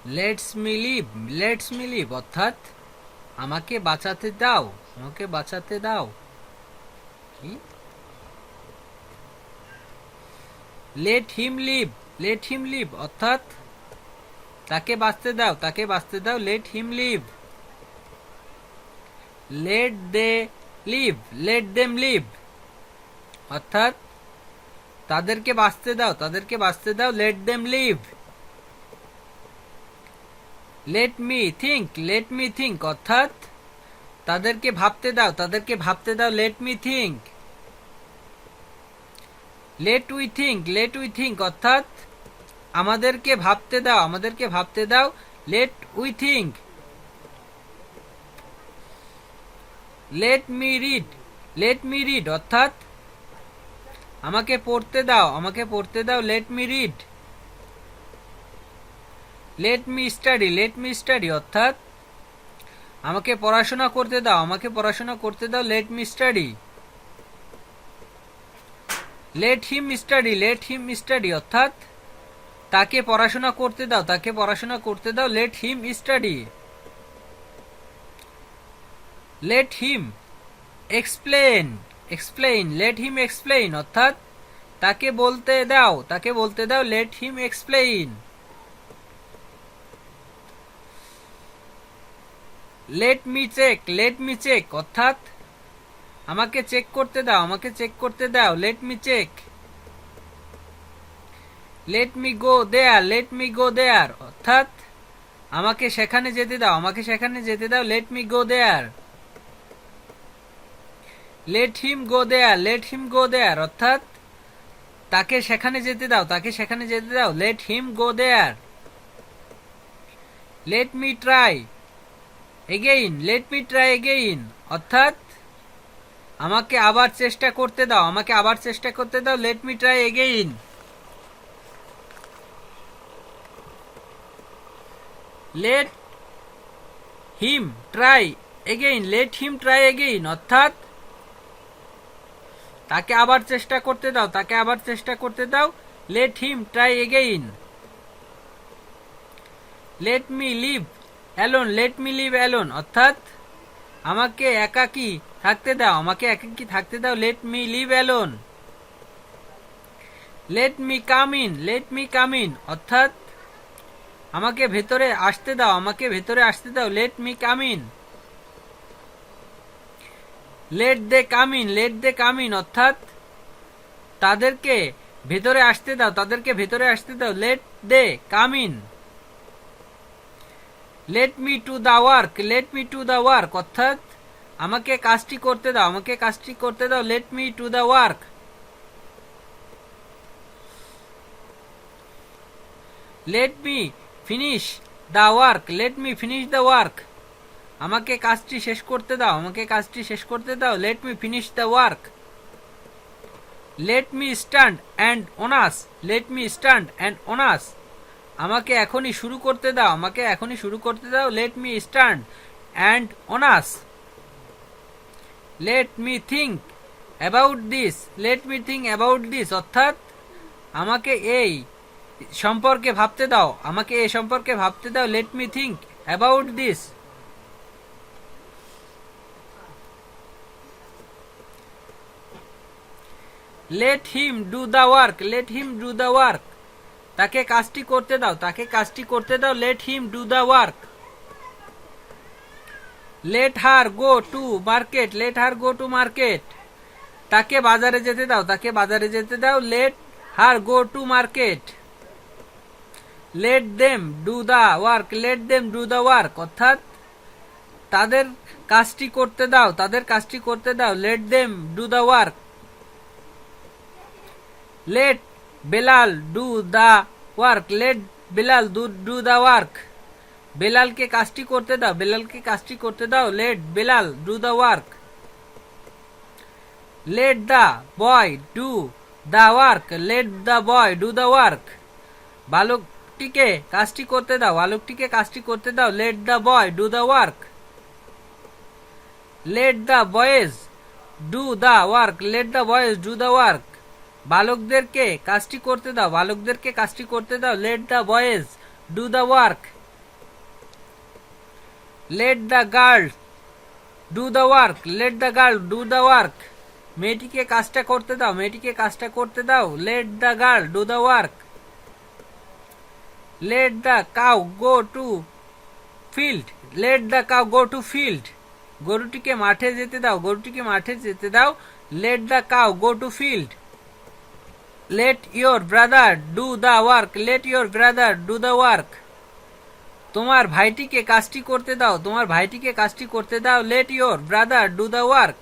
Let's me live, let's me live অর্থাৎ আমাকে বাঁচাতে দাও, আমাকে বাঁচাতে দাও। কি? Let him live, let him live অর্থাৎ তাকে বাঁচতে দাও, তাকে বাঁচতে দাও। Let him live. Let they live, let them live অর্থাৎ তাদেরকে বাঁচতে দাও, তাদেরকে বাঁচতে দাও। Let them live. Let me think, let me think অর্থাৎ তাদেরকে ভাবতে দাও, তাদেরকে ভাবতে দাও। Let me think. Let we think, let we think অর্থাৎ আমাদেরকে ভাবতে দাও, আমাদেরকে ভাবতে দাও। Let we think. Let me read, let me read অর্থাৎ আমাকে পড়তে দাও, আমাকে পড়তে দাও। Let me read. Let me study, let me study অর্থাৎ আমাকে পড়াশোনা করতে দাও, আমাকে পড়াশোনা করতে দাও। Let me study. Let him study, let him study অর্থাৎ তাকে পড়াশোনা করতে দাও, তাকে পড়াশোনা করতে দাও। Let him study. Let him explain, explain, let him explain অর্থাৎ তাকে বলতে দাও, তাকে বলতে দাও। Let him explain. Let me check, let me check অর্থাৎ আমাকে চেক করতে দাও, আমাকে চেক করতে দাও। Let me check. Let me go there, let me go there অর্থাৎ আমাকে সেখানে যেতে দাও, আমাকে সেখানে যেতে দাও। Let me go there. Let him go there, let him go there অর্থাৎ তাকে সেখানে যেতে দাও, তাকে সেখানে যেতে দাও। Let him go there. Let me try again, let me try again অর্থাৎ আমাকে আবার চেষ্টা করতে দাও, আমাকে আবার চেষ্টা করতে দাও। Let me try again. Late him try again, late him try again অর্থাৎ তাকে আবার চেষ্টা করতে দাও, তাকে আবার চেষ্টা করতে দাও। Let him try again. Let me leave alone, let me leave alone অর্থাৎ আমাকে একাকী থাকতে দাও, আমাকে একাকী থাকতে দাও। Let me leave alone. Let me come in, let me come in অর্থাৎ আমাকে ভেতরে আসতে দাও, আমাকে ভেতরে আসতে দাও। Let me come in. Let they come in, let they come in অর্থাৎ তাদেরকে ভেতরে আসতে দাও, তাদেরকে ভেতরে আসতে দাও। Let they come in. Let me do the work, let me do the work অর্থাৎ আমাকে কাজটি করতে দাও, আমাকে কাজটি করতে দাও। Let me do the work. Let me finish the work, let me finish the work আমাকে কাজটি শেষ করতে দাও, আমাকে কাজটি শেষ করতে দাও। Let me finish the work. Let me start at once, let me start at once আমাকে এখনই শুরু করতে দাও, আমাকে এখনই শুরু করতে দাও। Let me start at once. Let me think about this, late me think about this অর্থাৎ আমাকে এই সম্পর্কে ভাবতে দাও, আমাকে এই সম্পর্কে ভাবতে দাও। Let me think about this. Let him do the work, let him do the work তাকে কাজটি করতে দাও, তাকে কাজটি করতে দাও। Let him do the work. Let her go to market, let her go to market তাকে বাজারে যেতে দাও, তাকে বাজারে যেতে দাও। Let her go to market. Late them do the work, late them do the work অর্থাৎ তাদের কাজটি করতে দাও, তাদের কাজটি করতে দাও। Let them do the work. Let Belal do the work, let Belal do the work বেলালকে কাজটি করতে দাও, বেলালকে কাজটি করতে দাও। Let Belal do the work. Let the boy do the work, let the boy do the work বালকটিকে কাজটি করতে দাও, বালকটিকে কাজটি করতে দাও। Let the boy do the work. Let the boys do the work, let the boys do the work বালকদেরকে কাজটি করতে দাও, বালকদেরকে কাজটি করতে দাও। Let the boys do the work. Let the girl do the work, let the girl do the work, মেয়েটিকে কাজটা করতে দাও, মেয়েটিকে কাজটা করতে দাও, let the girl do the work. Let the cow go to field, let the cow go to field, গরুটিকে মাঠে যেতে দাও, গরুটিকে মাঠে যেতে দাও, let the cow go to field. Let your brother do the work, late your brother do the work, তোমার ভাইটিকে কাজটি করতে দাও, তোমার ভাইটিকে কাজটি করতে দাও, late your brother do the work.